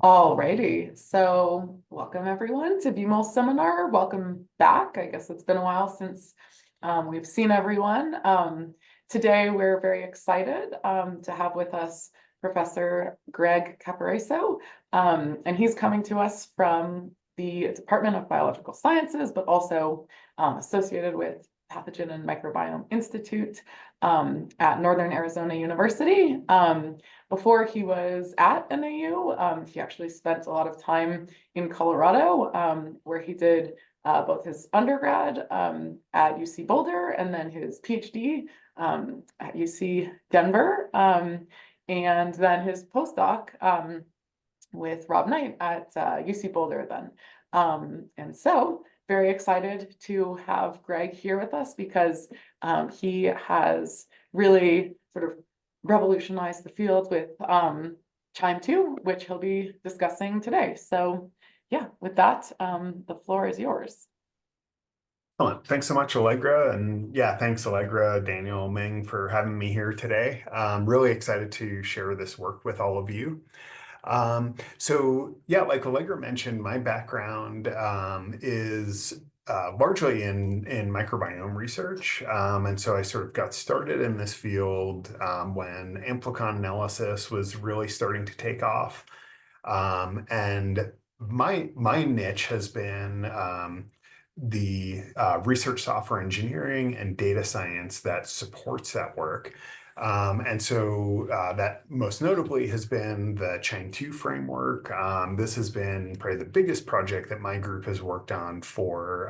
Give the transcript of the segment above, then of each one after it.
Alrighty, so welcome everyone to VMOL seminar. Welcome back. I guess it's been a while since we've seen everyone. Today we're very excited to have with us Professor Greg Caporaso, and he's coming to us from the Department of Biological Sciences, but also associated with Pathogen and Microbiome Institute at Northern Arizona University. Before he was at NAU, he actually spent a lot of time in Colorado, where he did both his undergrad at UC Boulder and then his PhD at UC Denver, and then his postdoc with Rob Knight at UC Boulder then. And so very excited to have Greg here with us because he has really sort of revolutionized the field with Qiime2, which he'll be discussing today. So yeah, with that, the floor is yours. Excellent. Thanks so much, Allegra. And yeah, thanks, Allegra, Daniel, Ming, for having me here today. I'm really excited to share this work with all of you. So yeah, like Allegra mentioned, my background is largely in microbiome research. And so I sort of got started in this field when amplicon analysis was really starting to take off. And my niche has been the research software engineering and data science that supports that work. And so that most notably has been the Qiime2 framework. This has been probably the biggest project that my group has worked on for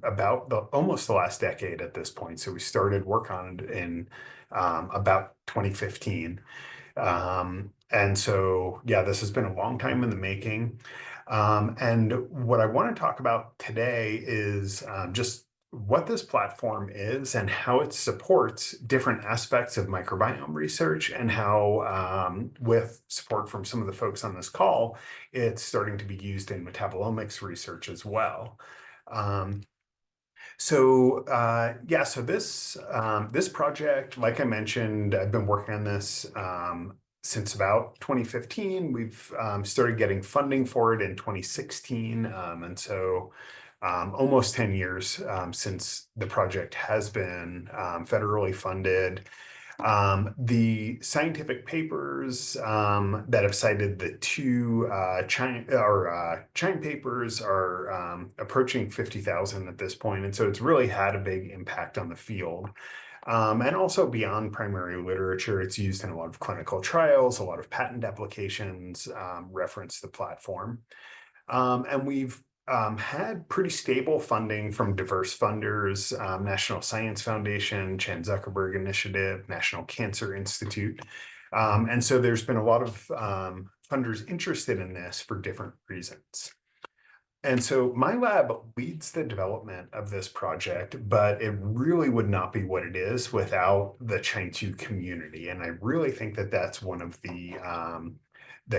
about almost the last decade at this point. So we started work on it in about 2015. And so, yeah, this has been a long time in the making. And what I want to talk about today is just what this platform is and how it supports different aspects of microbiome research and how, with support from some of the folks on this call, it's starting to be used in metabolomics research as well. Yeah, so this project, like I mentioned, I've been working on this since about 2015. We've started getting funding for it in 2016, and so almost 10 years since the project has been federally funded. The scientific papers that have cited the two Qiime papers are approaching 50,000 at this point, and so it's really had a big impact on the field. And also beyond primary literature, it's used in a lot of clinical trials, a lot of patent applications reference the platform. And we've had pretty stable funding from diverse funders, National Science Foundation, Chan Zuckerberg Initiative, National Cancer Institute. And so there's been a lot of funders interested in this for different reasons. And so my lab leads the development of this project, but it really would not be what it is without the Qiime2 community. And I really think that that's one of the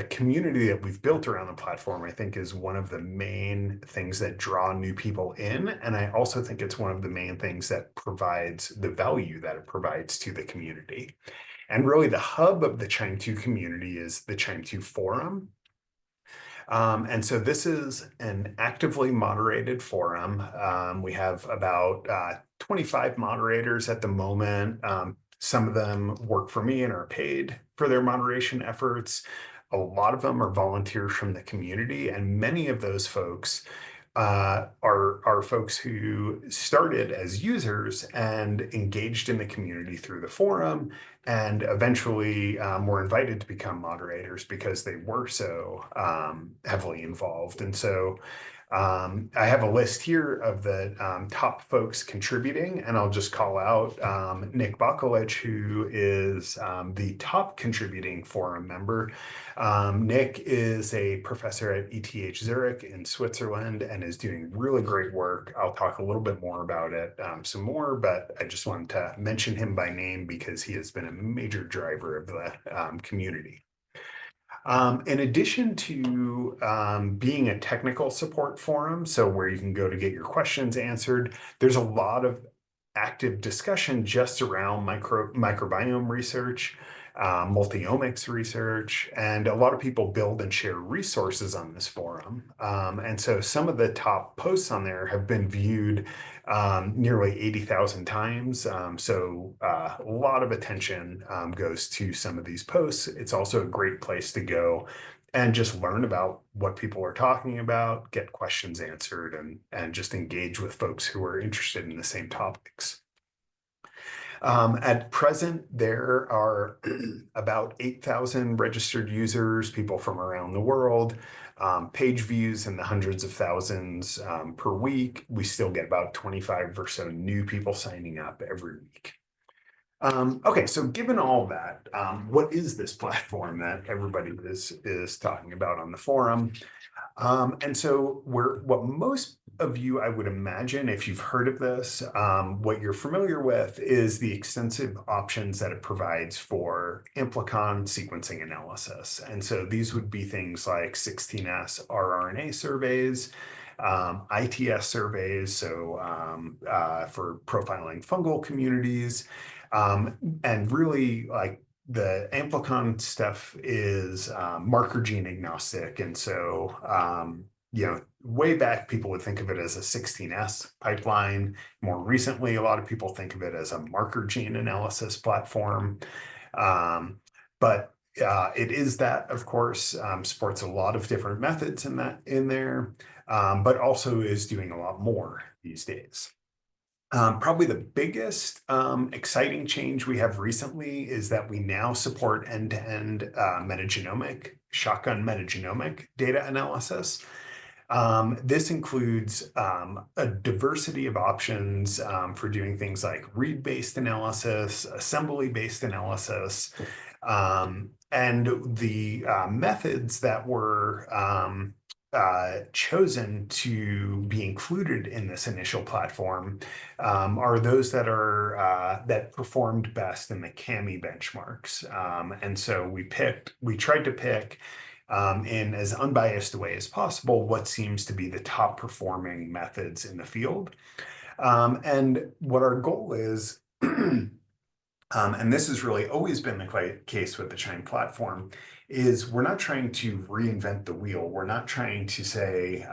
community that we've built around the platform, I think, is one of the main things that draw new people in. And I also think it's one of the main things that provides the value that it provides to the community. And really the hub of the Qiime2 community is the Qiime2 forum. And so this is an actively moderated forum. We have about 25 moderators at the moment. Some of them work for me and are paid for their moderation efforts. A lot of them are volunteers from the community, and many of those folks are folks who started as users and engaged in the community through the forum, and eventually were invited to become moderators because they were so heavily involved. And so I have a list here of the top folks contributing, and I'll just call out Nick Bakulich, who is the top contributing forum member. Nick is a professor at ETH Zurich in Switzerland and is doing really great work. I'll talk a little bit more about it some more, but I just wanted to mention him by name because he has been a major driver of the community. In addition to being a technical support forum, so where you can go to get your questions answered, there's a lot of active discussion just around microbiome research. Multiomics research, and a lot of people build and share resources on this forum. And so some of the top posts on there have been viewed nearly 80,000 times. A lot of attention goes to some of these posts. It's also a great place to go and just learn about what people are talking about, get questions answered, and just engage with folks who are interested in the same topics. At present, there are about 8,000 registered users, people from around the world, page views in the hundreds of thousands per week. We still get about 25 or so new people signing up every week. Okay, so given all that, what is this platform that everybody is talking about on the forum? And so what most of you, I would imagine, if you've heard of this, what you're familiar with is the extensive options that it provides for amplicon sequencing analysis. And so these would be things like 16S rRNA surveys, ITS surveys, so for profiling fungal communities, and really like the amplicon stuff is marker gene agnostic. And so, way back, people would think of it as a 16S pipeline. More recently, a lot of people think of it as a marker gene analysis platform. But it is that, of course, supports a lot of different methods in there, but also is doing a lot more these days. Probably the biggest exciting change we have recently is that we now support end-to-end shotgun metagenomic data analysis. This includes a diversity of options for doing things like read-based analysis, assembly-based analysis, and the methods that were chosen to be included in this initial platform are those that are that performed best in the Qiime benchmarks. And so we tried to pick in as unbiased a way as possible what seems to be the top performing methods in the field. And what our goal is, and this has really always been the case with the Qiime platform, is we're not trying to reinvent the wheel. We're not trying to say,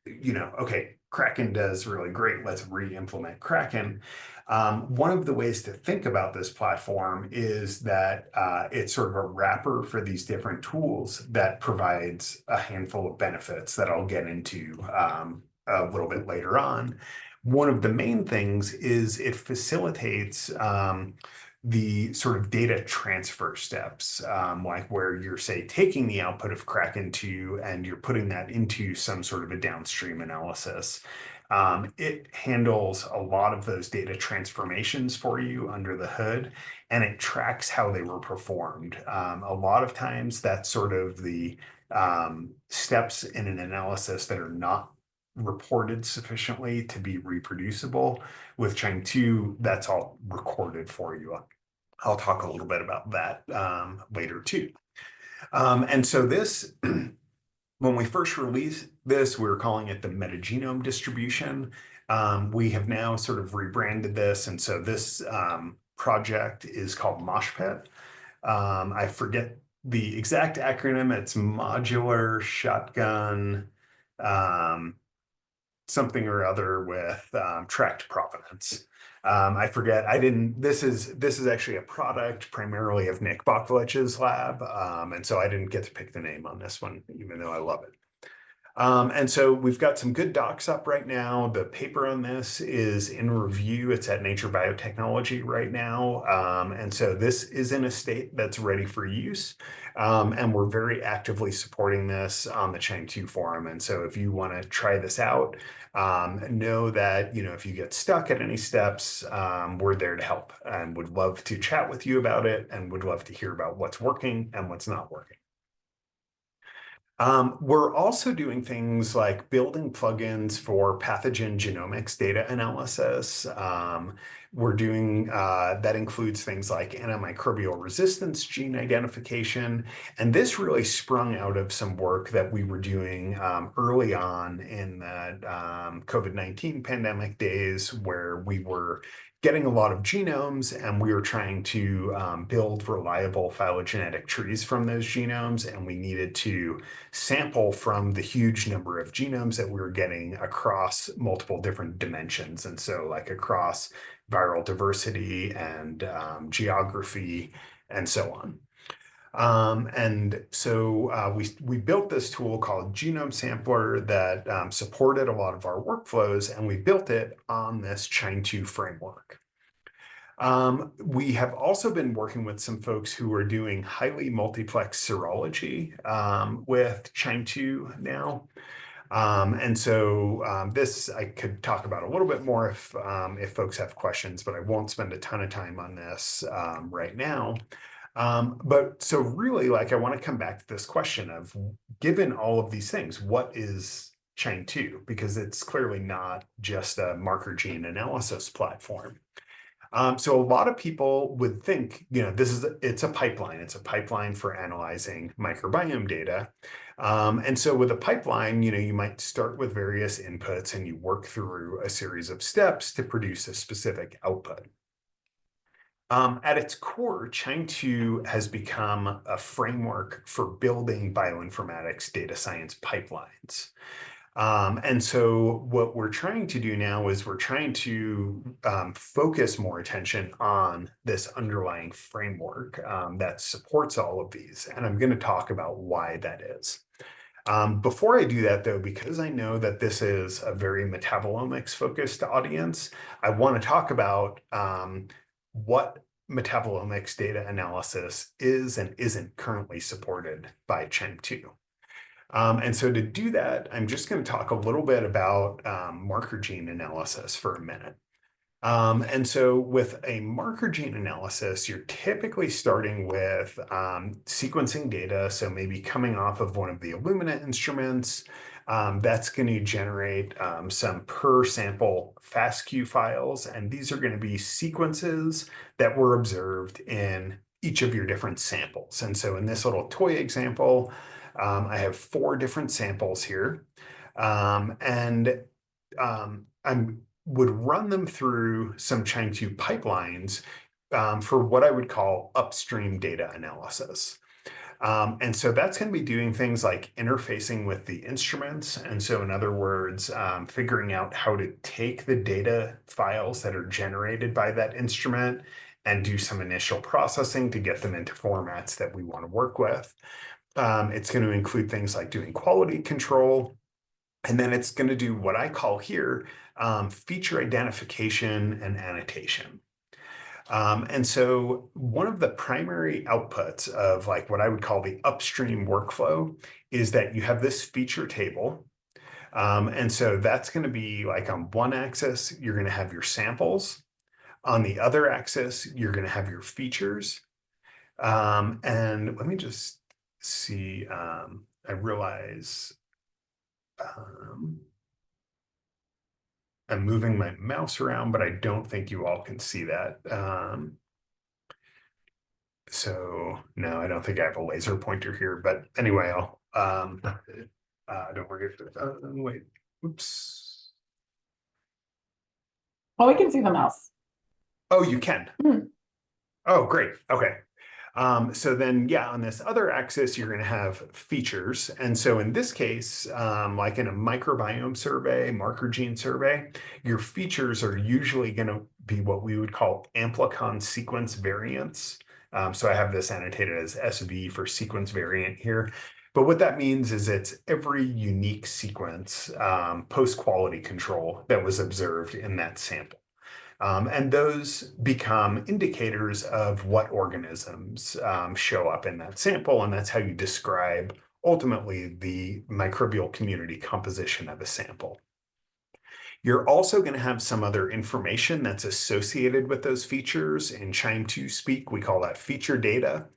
okay, Kraken does really great, let's re-implement Kraken. One of the ways to think about this platform is that it's sort of a wrapper for these different tools that provides a handful of benefits that I'll get into a little bit later on. One of the main things is it facilitates the sort of data transfer steps, like where you're, say, taking the output of Kraken-2 and you're putting that into some sort of a downstream analysis. It handles a lot of those data transformations for you under the hood, and it tracks how they were performed. A lot of times that's sort of the steps in an analysis that are not reported sufficiently to be reproducible. With Qiime2, that's all recorded for you. I'll talk a little bit about that later too. And so this, when we first released this, we were calling it the metagenome distribution. We have now sort of rebranded this, and so this project is called MoshPet. I forget the exact acronym. It's modular shotgun something or other with tracked provenance. I forget. This is actually a product primarily of Nick Boklich's lab, and so I didn't get to pick the name on this one, even though I love it. And so we've got some good docs up right now. The paper on this is in review. It's at Nature Biotechnology right now. And so this is in a state that's ready for use. And we're very actively supporting this on the Qiime2 forum. And so if you want to try this out, know that, if you get stuck at any steps, we're there to help and would love to chat with you about it and would love to hear about what's working and what's not working. We're also doing things like building plugins for pathogen genomics data analysis. We're doing, that includes things like antimicrobial resistance gene identification. And this really sprung out of some work that we were doing early on in the COVID-19 pandemic days, where we were getting a lot of genomes, and we were trying to build reliable phylogenetic trees from those genomes, and we needed to sample from the huge number of genomes that we were getting across multiple different dimensions. And so like across viral diversity and geography and so on. And so we built this tool called Genome Sampler that supported a lot of our workflows, and we built it on this Qiime2 framework. We have also been working with some folks who are doing highly multiplex serology with Qiime2 now. And so this I could talk about a little bit more if folks have questions, but I won't spend a ton of time on this right now. But so really, like, I want to come back to this question of, given all of these things, what is Qiime2? Because it's clearly not just a marker gene analysis platform. So a lot of people would think, it's a pipeline. It's a pipeline for analyzing microbiome data. And so with a pipeline, you might start with various inputs and you work through a series of steps to produce a specific output. At its core, Qiime2 has become a framework for building bioinformatics data science pipelines. And so what we're trying to do now is we're trying to focus more attention on this underlying framework that supports all of these. And I'm going to talk about why that is. Before I do that, though, because I know that this is a very metabolomics focused audience, I want to talk about what metabolomics data analysis is and isn't currently supported by Qiime2. And so to do that, I'm just going to talk a little bit about marker gene analysis for a minute. And so with a marker gene analysis, you're typically starting with sequencing data. So maybe coming off of one of the Illumina instruments, that's going to generate some per sample FASTQ files. And these are going to be sequences that were observed in each of your different samples. And so in this little toy example, I have 4 different samples here. And I would run them through some Qiime2 pipelines for what I would call upstream data analysis. And so that's going to be doing things like interfacing with the instruments. And so in other words, figuring out how to take the data files that are generated by that instrument and do some initial processing to get them into formats that we want to work with. It's going to include things like doing quality control. And then it's going to do what I call here feature identification and annotation. And so one of the primary outputs of like what I would call the upstream workflow is that you have this feature table. And so that's going to be like on one axis, you're going to have your samples. On the other axis, you're going to have your features. And let me just see, I realize I'm moving my mouse around, but I don't think you all can see that. So no, I don't think I have a laser pointer here, but anyway, I'll, don't worry. Wait, oops. Oh, we can see the mouse. Oh, you can. Hmm. Oh, great. Okay. So then, yeah, on this other axis, you're going to have features. And so in this case, like in a microbiome survey, marker gene survey, your features are usually going to be what we would call amplicon sequence variants. So I have this annotated as SV for sequence variant here. But what that means is it's every unique sequence post-quality control that was observed in that sample. And those become indicators of what organisms show up in that sample. And that's how you describe ultimately the microbial community composition of a sample. You're also going to have some other information that's associated with those features. In Qiime2 speak, we call that feature data.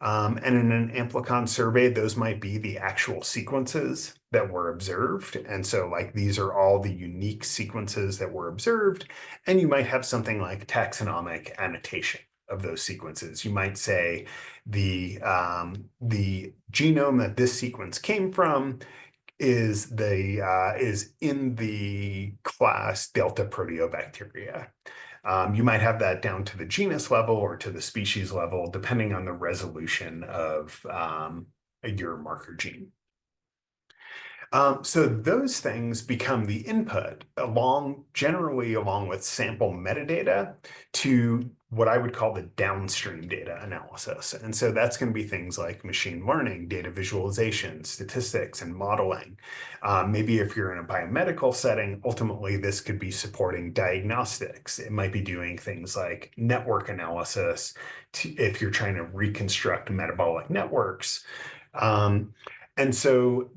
And in an amplicon survey, those might be the actual sequences that were observed. And so like these are all the unique sequences that were observed. And you might have something like taxonomic annotation of those sequences. You might say the genome that this sequence came from is in the class Delta proteobacteria. You might have that down to the genus level or to the species level, depending on the resolution of your marker gene. So those things become the input generally along with sample metadata to what I would call the downstream data analysis. And so that's going to be things like machine learning, data visualization, statistics, and modeling. Maybe if you're in a biomedical setting, ultimately this could be supporting diagnostics. It might be doing things like network analysis if you're trying to reconstruct metabolic networks. And so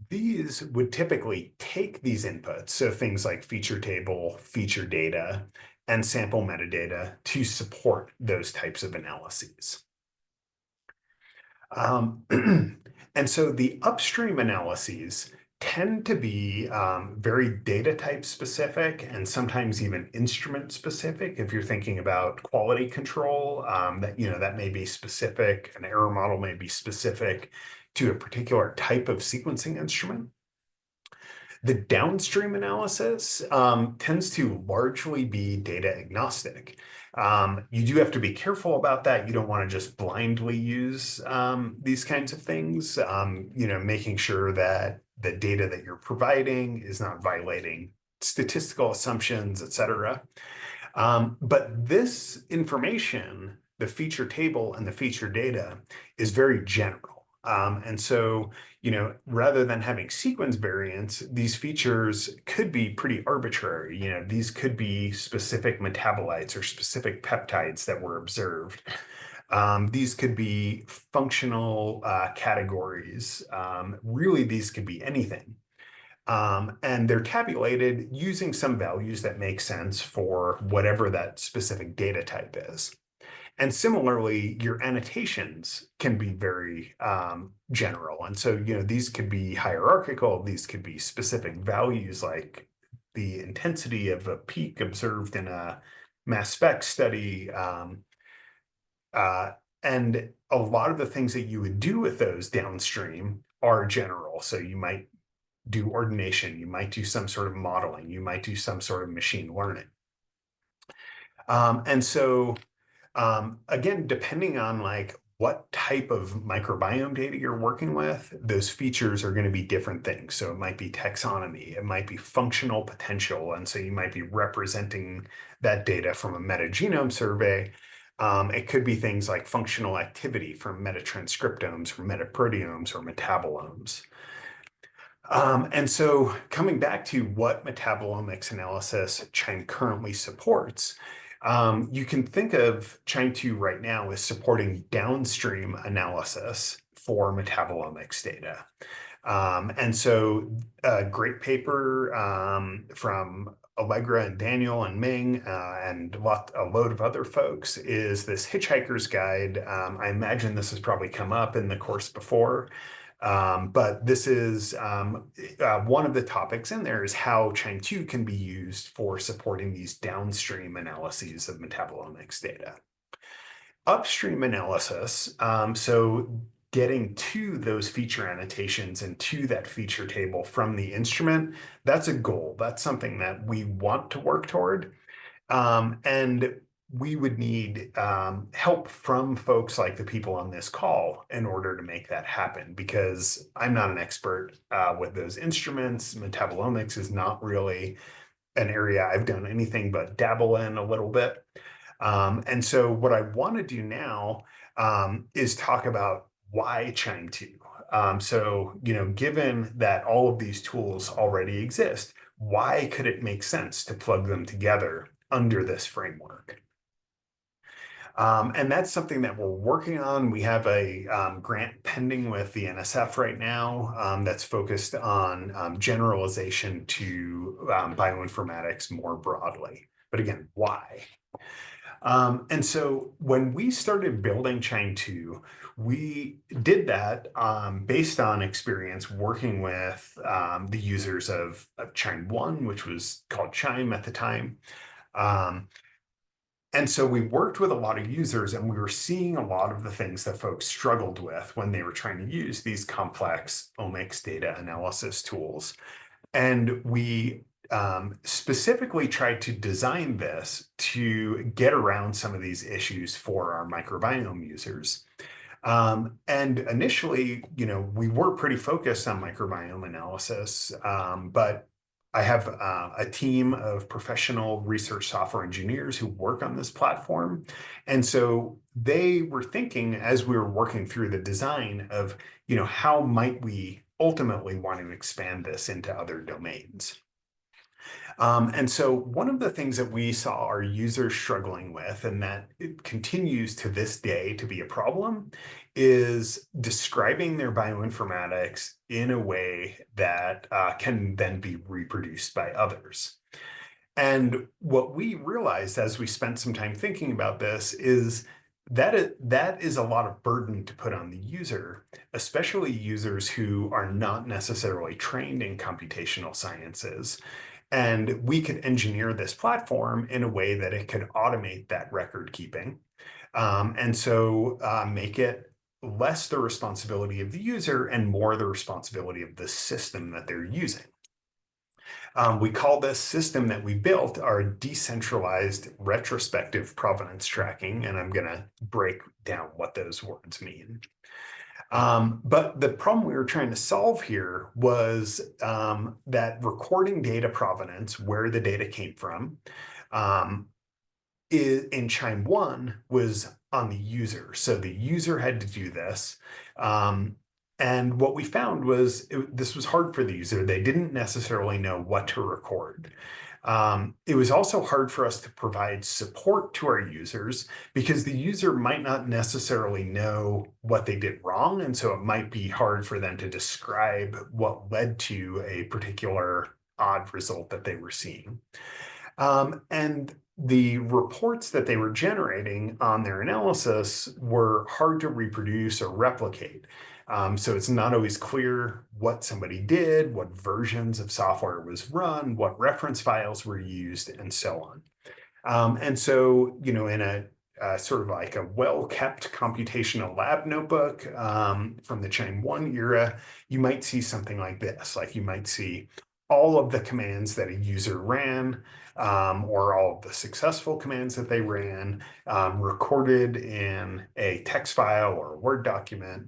these would typically take these inputs, so things like feature table, feature data, and sample metadata to support those types of analyses. And so the upstream analyses tend to be very data type specific and sometimes even instrument specific. If you're thinking about quality control, that may be specific, an error model may be specific to a particular type of sequencing instrument. The downstream analysis tends to largely be data agnostic. You do have to be careful about that. You don't want to just blindly use these kinds of things, making sure that the data that you're providing is not violating statistical assumptions, et cetera. But this information, the feature table and the feature data, is very general. And so, rather than having sequence variants, these features could be pretty arbitrary. These could be specific metabolites or specific peptides that were observed. These could be functional categories. Really, these could be anything. And they're tabulated using some values that make sense for whatever that specific data type is. And similarly, your annotations can be very general. And so, these could be hierarchical. These could be specific values like the intensity of a peak observed in a mass spec study. And a lot of the things that you would do with those downstream are general. So you might do ordination, you might do some sort of modeling, you might do some sort of machine learning. And so again, depending on what type of microbiome data you're working with, those features are going to be different things. So it might be taxonomy, it might be functional potential. And so you might be representing that data from a metagenome survey. It could be things like functional activity from metatranscriptomes or metaproteomes or metabolomes. And so coming back to what metabolomics analysis Qiime currently supports, you can think of Qiime2 right now as supporting downstream analysis for metabolomics data. And so a great paper from Allegra and Daniel and Ming and a load of other folks is this Hitchhiker's Guide. I imagine this has probably come up in the course before. But this is one of the topics in there is how Qiime2 can be used for supporting these downstream analyses of metabolomics data. Upstream analysis, so getting to those feature annotations and to that feature table from the instrument, that's a goal. That's something that we want to work toward. And we would need help from folks like the people on this call in order to make that happen, because I'm not an expert with those instruments. Metabolomics is not really an area I've done anything but dabble in a little bit. And so what I want to do now is talk about why Qiime2. So, given that all of these tools already exist, why could it make sense to plug them together under this framework? And that's something that we're working on. We have a grant pending with the NSF right now that's focused on generalization to bioinformatics more broadly. But again, why? And so when we started building Qiime2, we did that based on experience working with the users of Qiime1, which was called Qiime at the time. And so we worked with a lot of users, and we were seeing a lot of the things that folks struggled with when they were trying to use these complex omics data analysis tools. And we specifically tried to design this to get around some of these issues for our microbiome users. And initially, we were pretty focused on microbiome analysis, but I have a team of professional research software engineers who work on this platform. And so they were thinking, as we were working through the design of, how might we ultimately want to expand this into other domains? And so one of the things that we saw our users struggling with, and that it continues to this day to be a problem, is describing their bioinformatics in a way that can then be reproduced by others. And what we realized as we spent some time thinking about this is that is a lot of burden to put on the user, especially users who are not necessarily trained in computational sciences. And we could engineer this platform in a way that it could automate that record keeping. And so make it less the responsibility of the user and more the responsibility of the system that they're using. We call this system that we built our decentralized retrospective provenance tracking, and I'm going to break down what those words mean. But the problem we were trying to solve here was that recording data provenance, where the data came from, in Qiime2 was on the user. So the user had to do this. And what we found was this was hard for the user. They didn't necessarily know what to record. It was also hard for us to provide support to our users because the user might not necessarily know what they did wrong. And so it might be hard for them to describe what led to a particular odd result that they were seeing. And the reports that they were generating on their analysis were hard to reproduce or replicate. So it's not always clear what somebody did, what versions of software was run, what reference files were used, and so on. And so, in a sort of like a well-kept computational lab notebook from the Qiime2 era, you might see something like this. Like you might see all of the commands that a user ran, or all of the successful commands that they ran, recorded in a text file or a Word document.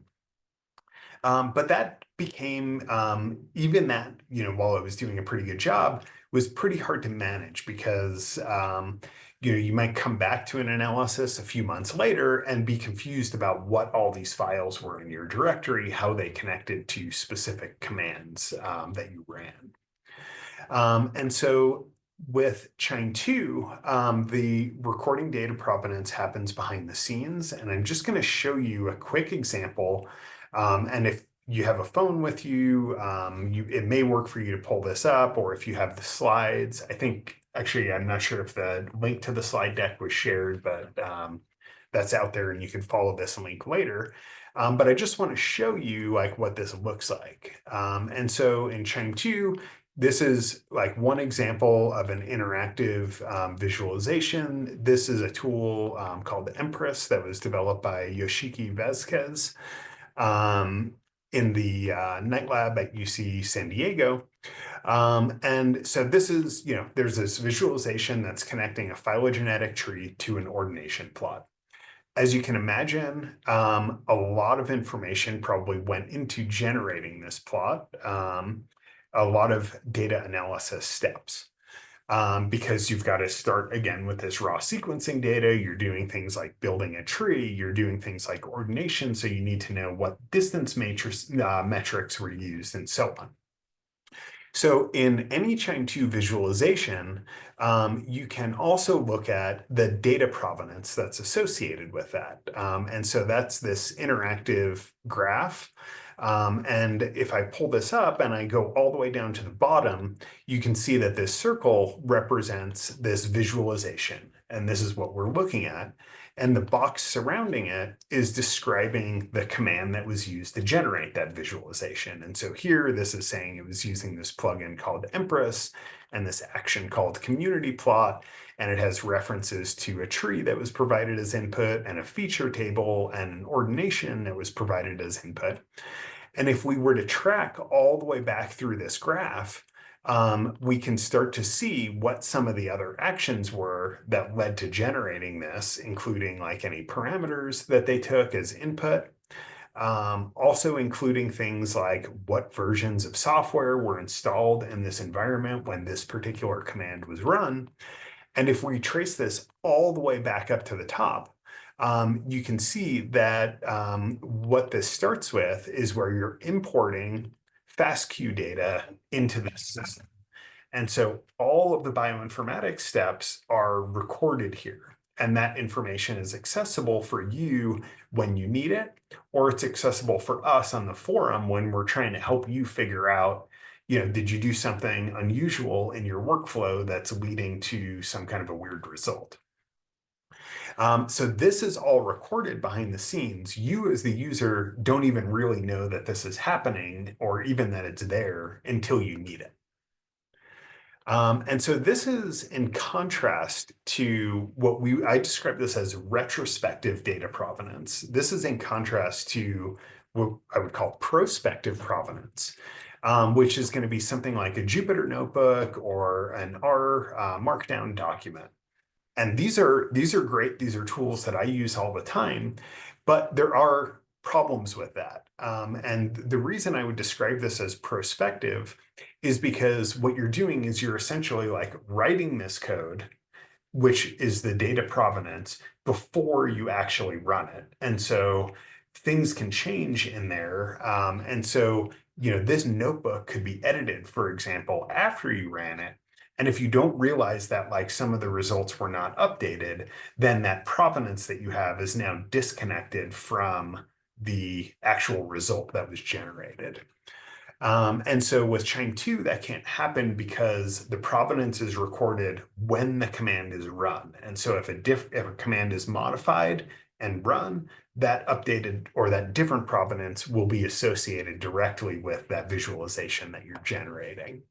But that became, even that, while it was doing a pretty good job, was pretty hard to manage because, you might come back to an analysis a few months later and be confused about what all these files were in your directory, how they connected to specific commands that you ran. And so with Qiime2, the recording data provenance happens behind the scenes. And I'm just going to show you a quick example. And if you have a phone with you, it may work for you to pull this up, or if you have the slides. I think, actually, I'm not sure if the link to the slide deck was shared, but that's out there and you can follow this link later. But I just want to show you like what this looks like. And so in Qiime2, this is like one example of an interactive visualization. This is a tool called Empress that was developed by Yoshiki Vasquez in the Night Lab at UC San Diego. And so this is, there's this visualization that's connecting a phylogenetic tree to an ordination plot. As you can imagine, a lot of information probably went into generating this plot. A lot of data analysis steps because you've got to start again with this raw sequencing data. You're doing things like building a tree. You're doing things like ordination. So you need to know what distance metrics were used and so on. So in any Qiime2 visualization, you can also look at the data provenance that's associated with that. And so that's this interactive graph. And if I pull this up and I go all the way down to the bottom, you can see that this circle represents this visualization. And this is what we're looking at. And the box surrounding it is describing the command that was used to generate that visualization. And so here, this is saying it was using this plugin called Empress and this action called Community Plot. And it has references to a tree that was provided as input and a feature table and an ordination that was provided as input. And if we were to track all the way back through this graph, we can start to see what some of the other actions were that led to generating this, including like any parameters that they took as input. Also including things like what versions of software were installed in this environment when this particular command was run. And if we trace this all the way back up to the top, you can see that what this starts with is where you're importing FASTQ data into this system. And so all of the bioinformatics steps are recorded here. And that information is accessible for you when you need it, or it's accessible for us on the forum when we're trying to help you figure out, did you do something unusual in your workflow that's leading to some kind of a weird result? So this is all recorded behind the scenes. You as the user don't even really know that this is happening or even that it's there until you need it. And so this is in contrast to what I describe this as retrospective data provenance. This is in contrast to what I would call prospective provenance, which is going to be something like a Jupyter notebook or an R Markdown document. And these are great. These are tools that I use all the time, but there are problems with that. And the reason I would describe this as prospective is because what you're doing is you're essentially like writing this code, which is the data provenance, before you actually run it. And so things can change in there. And so, this notebook could be edited, for example, after you ran it. And if you don't realize that like some of the results were not updated, then that provenance that you have is now disconnected from the actual result that was generated. And so with Qiime2, that can't happen because the provenance is recorded when the command is run. And so if a command is modified and run, that updated or that different provenance will be associated directly with that visualization that you're generating.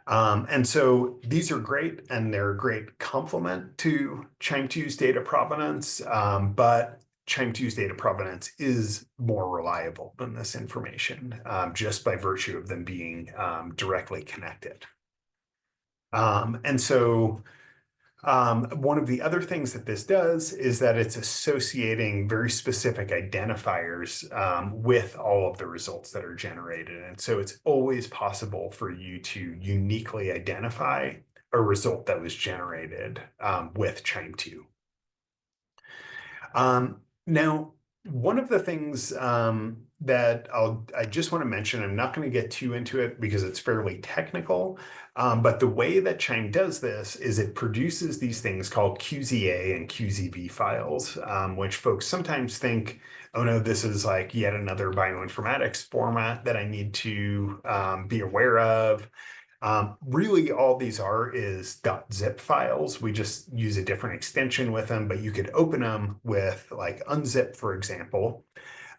And so these are great, and they're a great complement to Qiime2's data provenance, but Qiime2's data provenance is more reliable than this information, just by virtue of them being directly connected. And so one of the other things that this does is that it's associating very specific identifiers with all of the results that are generated. And so it's always possible for you to uniquely identify a result that was generated with Qiime2. Now, one of the things that I just want to mention, I'm not going to get too into it because it's fairly technical, but the way that Qiime does this is it produces these things called QZA and QZV files, which folks sometimes think, oh no, this is like yet another bioinformatics format that I need to be aware of. Really, all these are is .zip files. We just use a different extension with them, but you could open them with like unzip, for example.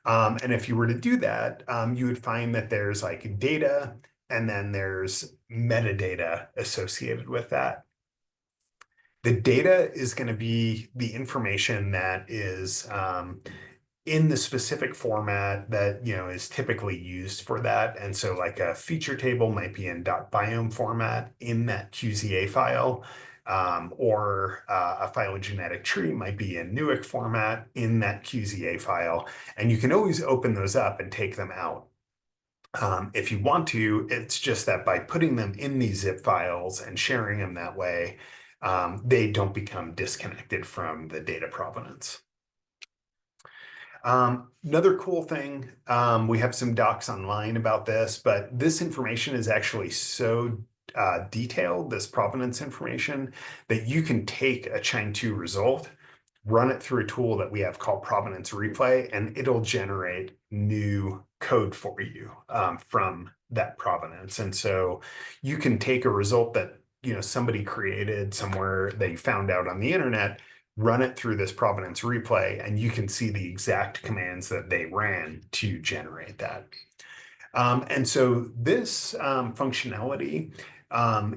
And if you were to do that, you would find that there's like data and then there's metadata associated with that. The data is going to be the information that is in the specific format that is typically used for that. And so like a feature table might be in .biome format in that QZA file, or a phylogenetic tree might be in NUIC format in that QZA file. And you can always open those up and take them out. If you want to. It's just that by putting them in these zip files and sharing them that way, they don't become disconnected from the data provenance. Another cool thing, we have some docs online about this, but this information is actually so detailed, this provenance information, that you can take a Qiime2 result, run it through a tool that we have called Provenance Replay, and it'll generate new code for you from that provenance. And so you can take a result that somebody created somewhere that you found out on the internet, run it through this Provenance Replay, and you can see the exact commands that they ran to generate that. And so this functionality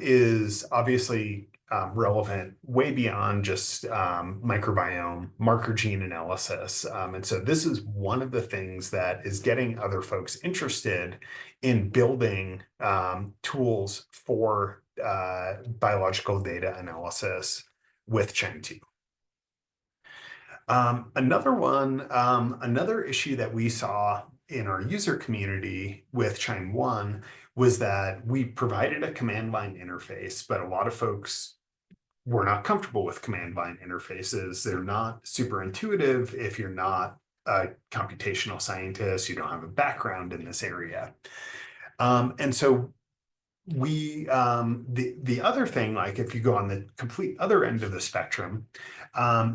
is obviously relevant way beyond just microbiome marker gene analysis. And so this is one of the things that is getting other folks interested in building tools for biological data analysis with Qiime2. Another issue that we saw in our user community with Qiime1 was that we provided a command line interface, but a lot of folks were not comfortable with command line interfaces. They're not super intuitive if you're not a computational scientist, you don't have a background in this area. And so the other thing, like if you go on the complete other end of the spectrum,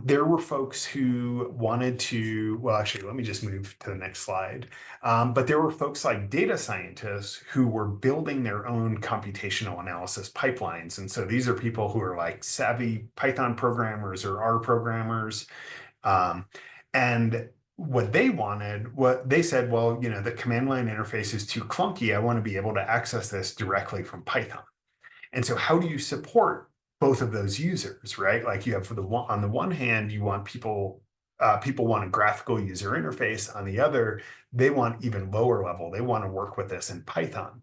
there were folks who wanted to, well, actually, let me just move to the next slide. But there were folks like data scientists who were building their own computational analysis pipelines. And so these are people who are like savvy Python programmers or R programmers. And what they said, well, you know, the command line interface is too clunky. I want to be able to access this directly from Python. And so how do you support both of those users, right? Like you have on the one hand, you want people want a graphical user interface. On the other, they want even lower level. They want to work with this in Python.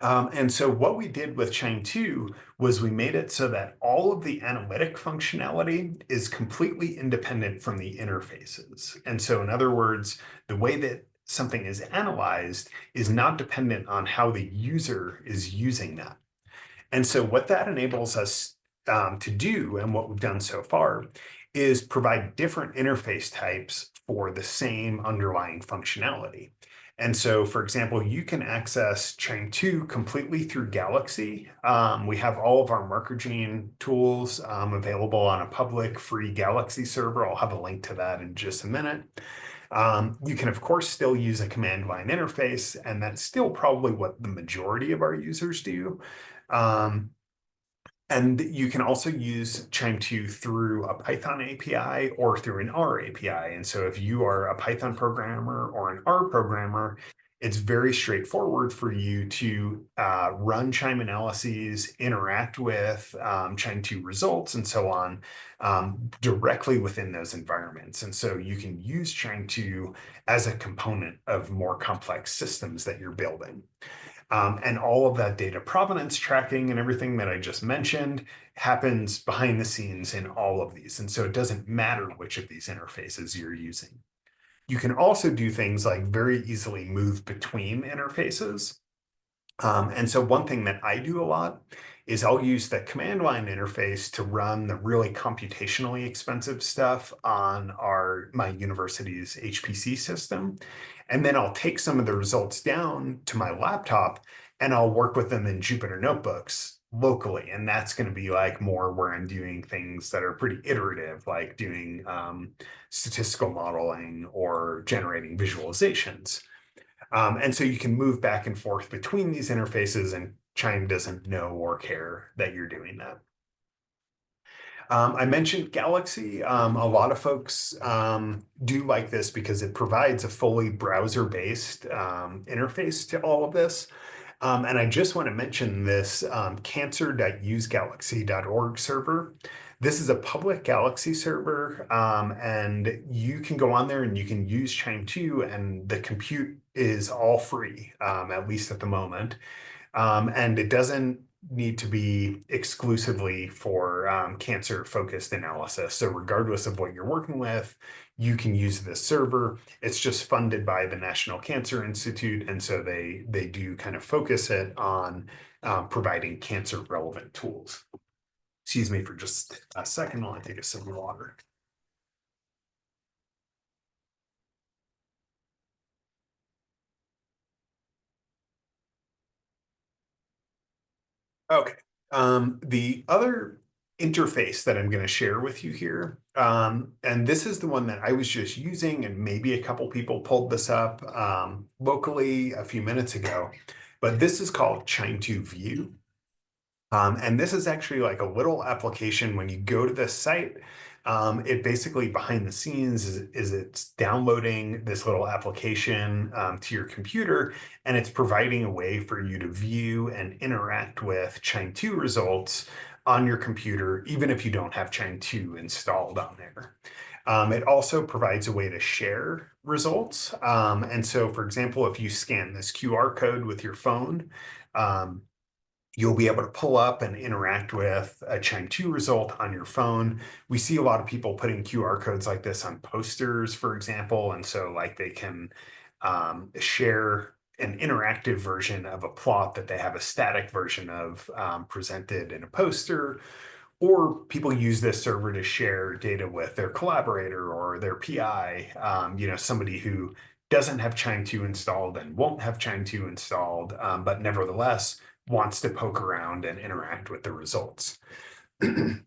And so what we did with Qiime2 was we made it so that all of the analytic functionality is completely independent from the interfaces. And so in other words, the way that something is analyzed is not dependent on how the user is using that. And so what that enables us to do, and what we've done so far, is provide different interface types for the same underlying functionality. And so, for example, you can access Qiime2 completely through Galaxy. We have all of our marker gene tools available on a public free Galaxy server. I'll have a link to that in just a minute. You can, of course, still use a command line interface, and that's still probably what the majority of our users do. And you can also use Qiime2 through a Python API or through an R API. And so if you are a Python programmer or an R programmer, it's very straightforward for you to run Qiime analyses, interact with Qiime2 results, and so on directly within those environments. And so you can use Qiime2 as a component of more complex systems that you're building. And all of that data provenance tracking and everything that I just mentioned happens behind the scenes in all of these. And so it doesn't matter which of these interfaces you're using. You can also do things like very easily move between interfaces. And so one thing that I do a lot is I'll use the command line interface to run the really computationally expensive stuff on my university's HPC system. And then I'll take some of the results down to my laptop and I'll work with them in Jupyter notebooks locally. And that's going to be like more where I'm doing things that are pretty iterative, like doing statistical modeling or generating visualizations. And so you can move back and forth between these interfaces, and Qiime doesn't know or care that you're doing that. I mentioned Galaxy. A lot of folks do like this because it provides a fully browser-based interface to all of this. And I just want to mention this cancer.usegalaxy.org server. This is a public Galaxy server, and you can go on there and you can use Qiime2, and the compute is all free, at least at the moment. And it doesn't need to be exclusively for cancer-focused analysis. So regardless of what you're working with, you can use this server. It's just funded by the National Cancer Institute, and so they do kind of focus it on providing cancer-relevant tools. Excuse me for just a second while I take a sip of water. Okay. The other interface that I'm going to share with you here, and this is the one that I was just using, and maybe a couple people pulled this up locally a few minutes ago, but this is called Qiime2 View. And this is actually like a little application. When you go to this site, it basically behind the scenes is it's downloading this little application to your computer, and it's providing a way for you to view and interact with Qiime2 results on your computer, even if you don't have Qiime2 installed on there. It also provides a way to share results. And so, for example, if you scan this QR code with your phone, you'll be able to pull up and interact with a Qiime2 result on your phone. We see a lot of people putting QR codes like this on posters, for example, and so like they can share an interactive version of a plot that they have a static version of presented in a poster, or people use this server to share data with their collaborator or their PI, somebody who doesn't have Qiime2 installed and won't have Qiime2 installed, but nevertheless wants to poke around and interact with the results. And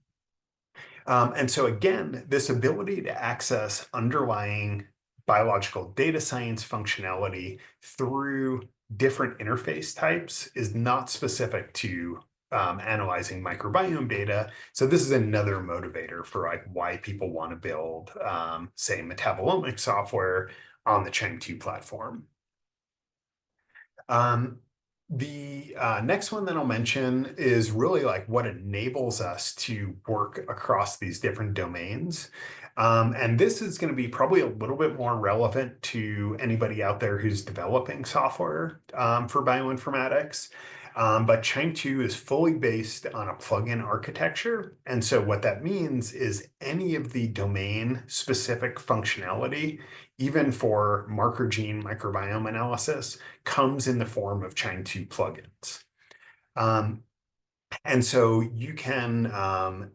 so again, this ability to access underlying biological data science functionality through different interface types is not specific to analyzing microbiome data. So this is another motivator for like why people want to build, say, metabolomics software on the Qiime2 platform. The next one that I'll mention is really like what enables us to work across these different domains. And this is going to be probably a little bit more relevant to anybody out there who's developing software for bioinformatics. But Qiime2 is fully based on a plugin architecture. And so what that means is any of the domain-specific functionality, even for marker gene microbiome analysis, comes in the form of Qiime2 plugins. And so you can,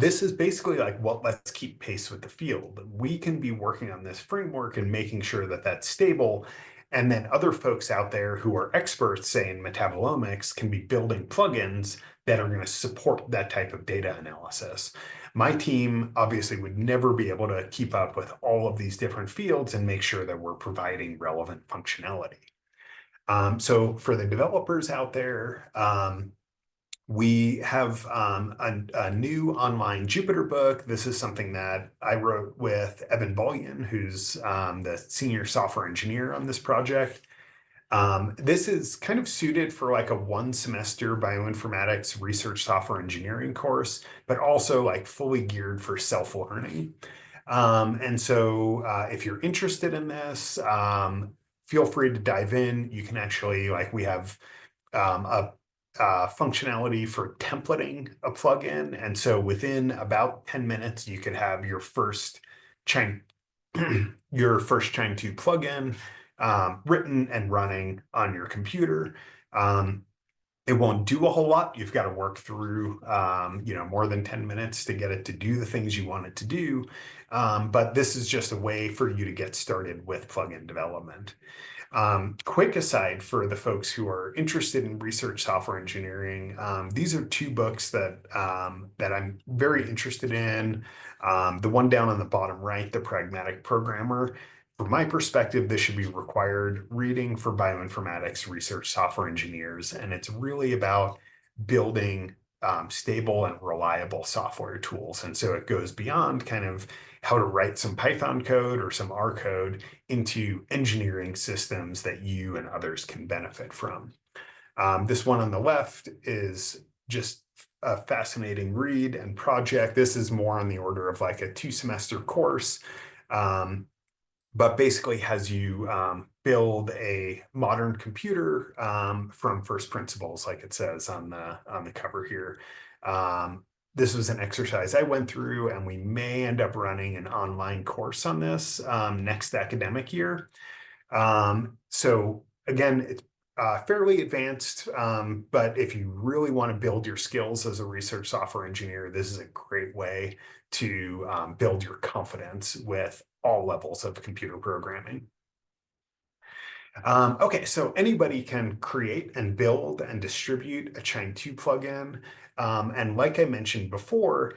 this is basically like what lets keep pace with the field. We can be working on this framework and making sure that that's stable. And then other folks out there who are experts, say in metabolomics, can be building plugins that are going to support that type of data analysis. My team obviously would never be able to keep up with all of these different fields and make sure that we're providing relevant functionality. So for the developers out there, we have a new online Jupyter book. This is something that I wrote with Evan Bullion, who's the senior software engineer on this project. This is kind of suited for like a 1-semester bioinformatics research software engineering course, but also like fully geared for self-learning. And so if you're interested in this, feel free to dive in. You can actually, like, we have a functionality for templating a plugin. And so within about 10 minutes, you could have your first Qiime2 plugin written and running on your computer. It won't do a whole lot. You've got to work through, more than 10 minutes to get it to do the things you want it to do. But this is just a way for you to get started with plugin development. Quick aside for the folks who are interested in research software engineering, these are 2 books that I'm very interested in. The one down on the bottom right, The Pragmatic Programmer. From my perspective, this should be required reading for bioinformatics research software engineers, and it's really about building stable and reliable software tools. And so it goes beyond kind of how to write some Python code or some R code into engineering systems that you and others can benefit from. This one on the left is just a fascinating read and project. This is more on the order of like a 2-semester course, but basically has you build a modern computer from first principles, like it says on the cover here. This was an exercise I went through, and we may end up running an online course on this next academic year. So again, it's fairly advanced, but if you really want to build your skills as a research software engineer, this is a great way to build your confidence with all levels of computer programming. Okay, so anybody can create and build and distribute a Qiime2 plugin. And like I mentioned before,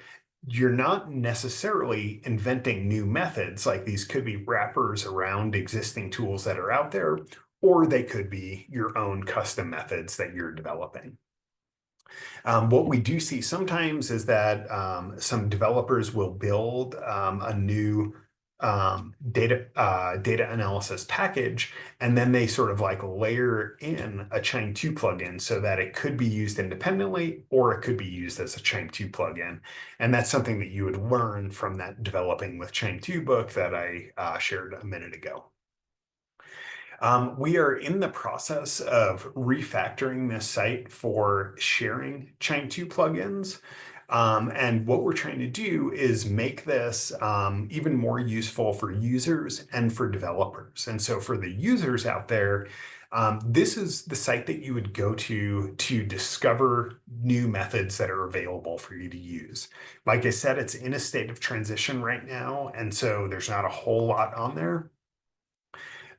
you're not necessarily inventing new methods. Like, these could be wrappers around existing tools that are out there, or they could be your own custom methods that you're developing. What we do see sometimes is that some developers will build a new data analysis package, and then they sort of like layer in a Qiime2 plugin so that it could be used independently or it could be used as a Qiime2 plugin. And that's something that you would learn from that Developing with Qiime2 book that I shared a minute ago. We are in the process of refactoring this site for sharing Qiime2 plugins. And what we're trying to do is make this even more useful for users and for developers. And so for the users out there, this is the site that you would go to discover new methods that are available for you to use. Like I said, it's in a state of transition right now, and so there's not a whole lot on there.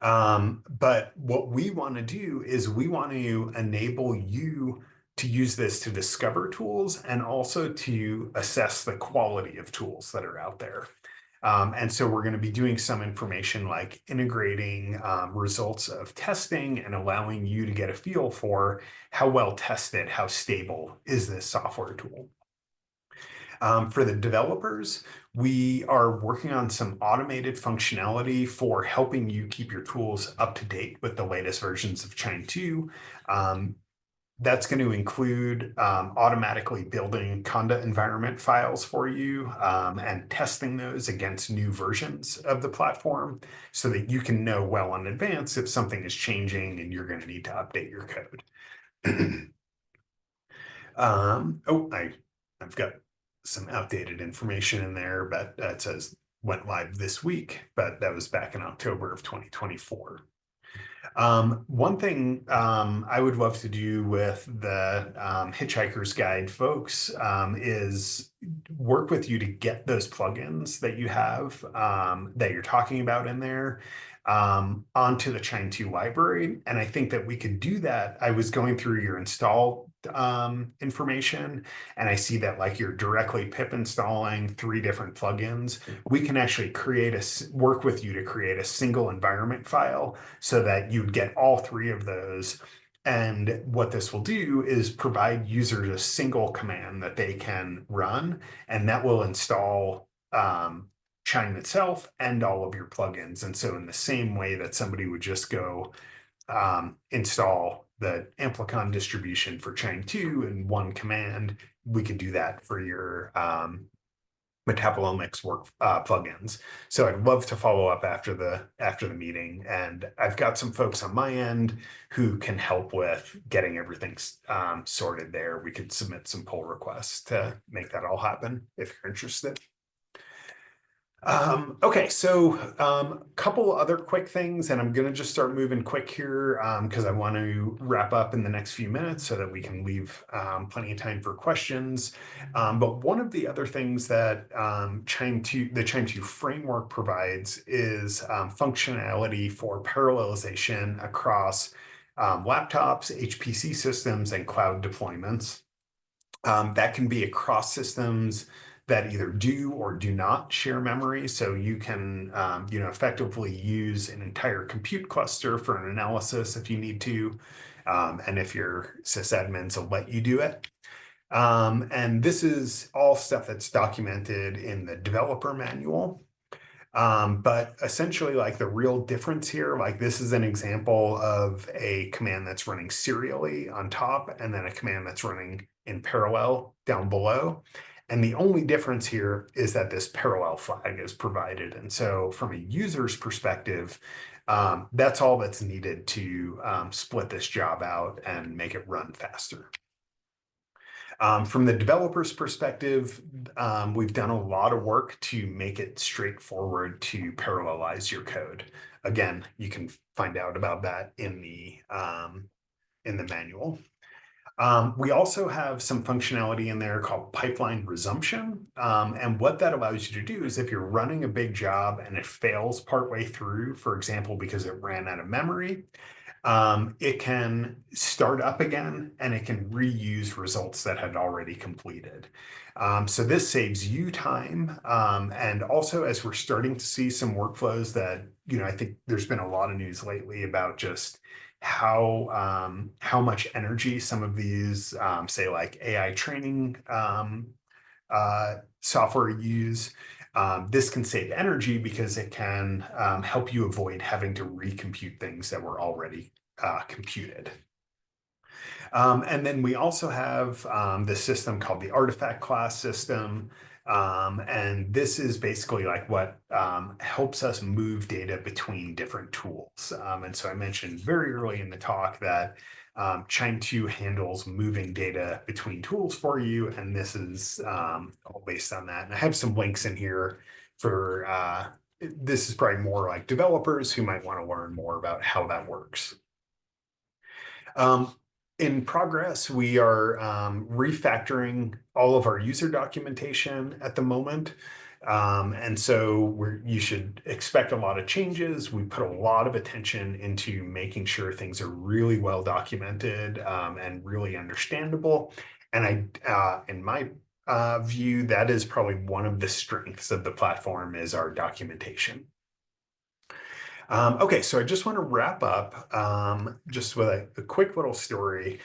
But what we want to do is we want to enable you to use this to discover tools and also to assess the quality of tools that are out there. And so we're going to be doing some information like integrating results of testing and allowing you to get a feel for how well tested, how stable is this software tool. For the developers, we are working on some automated functionality for helping you keep your tools up to date with the latest versions of Qiime2. That's going to include automatically building conda environment files for you and testing those against new versions of the platform so that you can know well in advance if something is changing and you're going to need to update your code. I've got some outdated information in there, but it says went live this week, but that was back in October of 2024. One thing I would love to do with the Hitchhiker's Guide folks is work with you to get those plugins that you have that you're talking about in there onto the Qiime2 library. And I think that we could do that. I was going through your install information, and I see that like you're directly pip installing 3 different plugins. We can actually work with you to create a single environment file so that you get all 3 of those. And what this will do is provide users a single command that they can run, and that will install Qiime itself and all of your plugins. And so in the same way that somebody would just go install the Amplicon distribution for Qiime2 in one command, we could do that for your Metabolomics work plugins. So I'd love to follow up after the meeting, and I've got some folks on my end who can help with getting everything sorted there. We could submit some pull requests to make that all happen if you're interested. Okay, so a couple other quick things, and I'm going to just start moving quick here because I want to wrap up in the next few minutes so that we can leave plenty of time for questions. But one of the other things that the Qiime2 framework provides is functionality for parallelization across laptops, HPC systems, and cloud deployments. That can be across systems that either do or do not share memory. So you can, effectively use an entire compute cluster for an analysis if you need to. And if your sysadmins will let you do it. And this is all stuff that's documented in the developer manual. But essentially, like the real difference here, like this is an example of a command that's running serially on top and then a command that's running in parallel down below. And the only difference here is that this parallel flag is provided. And so from a user's perspective, that's all that's needed to split this job out and make it run faster. From the developer's perspective, we've done a lot of work to make it straightforward to parallelize your code. Again, you can find out about that in the manual. We also have some functionality in there called pipeline resumption. And what that allows you to do is if you're running a big job and it fails partway through, for example, because it ran out of memory, it can start up again and it can reuse results that had already completed. So this saves you time. And also as we're starting to see some workflows that, I think there's been a lot of news lately about just how much energy some of these, say like AI training software use. This can save energy because it can help you avoid having to recompute things that were already computed. And then we also have this system called the artifact class system. And this is basically like what helps us move data between different tools. And so I mentioned very early in the talk that Qiime2 handles moving data between tools for you. And this is all based on that. And I have some links in here for this is probably more like developers who might want to learn more about how that works. In progress, we are refactoring all of our user documentation at the moment. And so you should expect a lot of changes. We put a lot of attention into making sure things are really well documented and really understandable. And in my view, that is probably one of the strengths of the platform is our documentation. Okay, so I just want to wrap up just with a quick little story.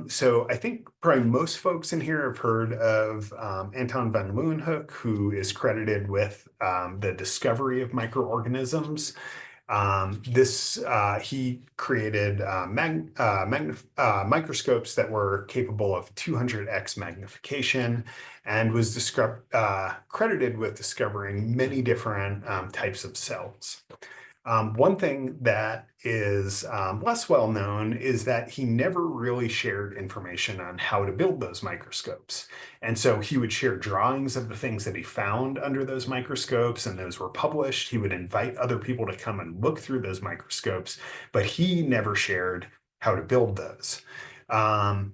So I think probably most folks in here have heard of Anton van Leeuwenhoek, who is credited with the discovery of microorganisms. He created microscopes that were capable of 200x magnification and was credited with discovering many different types of cells. One thing that is less well known is that he never really shared information on how to build those microscopes. And so he would share drawings of the things that he found under those microscopes, and those were published. He would invite other people to come and look through those microscopes, but he never shared how to build those. And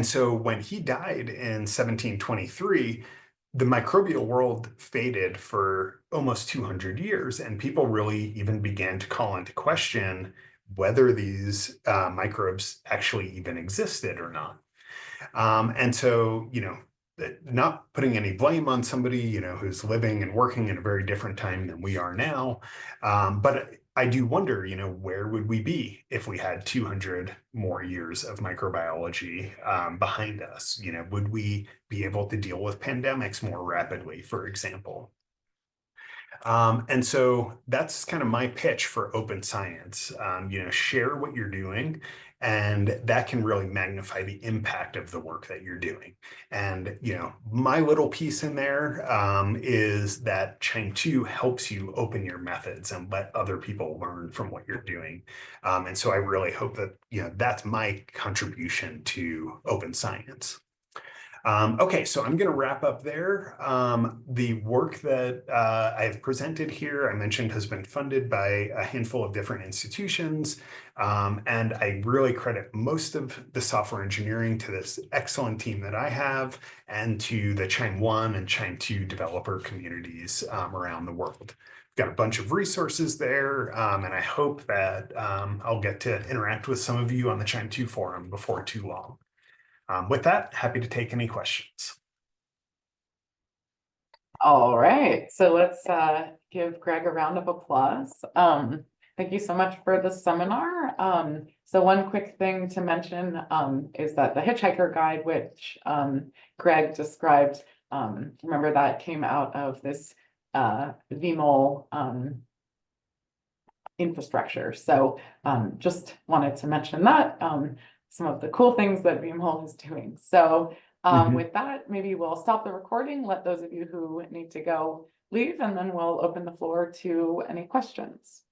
so when he died in 1723, the microbial world faded for almost 200 years, and people really even began to call into question whether these microbes actually even existed or not. And so, not putting any blame on somebody, who's living and working in a very different time than we are now, but I do wonder, where would we be if we had 200 more years of microbiology behind us? Would we be able to deal with pandemics more rapidly, for example? And so that's kind of my pitch for open science. Share what you're doing, and that can really magnify the impact of the work that you're doing. And my little piece in there is that Qiime2 helps you open your methods and let other people learn from what you're doing. And so I really hope that that's my contribution to open science. Okay, so I'm going to wrap up there. The work that I have presented here, I mentioned, has been funded by a handful of different institutions. And I really credit most of the software engineering to this excellent team that I have and to the Qiime1 and Qiime2 developer communities around the world. Got a bunch of resources there, and I hope that I'll get to interact with some of you on the Qiime2 forum before too long. With that, happy to take any questions. All right, so let's give Greg a round of applause. Thank you so much for the seminar. So one quick thing to mention is that the Hitchhiker Guide, which Greg described, remember that came out of this VMOL infrastructure. So just wanted to mention that. Some of the cool things that VMOL is doing. So with that, maybe we'll stop the recording, let those of you who need to go leave, and then we'll open the floor to any questions.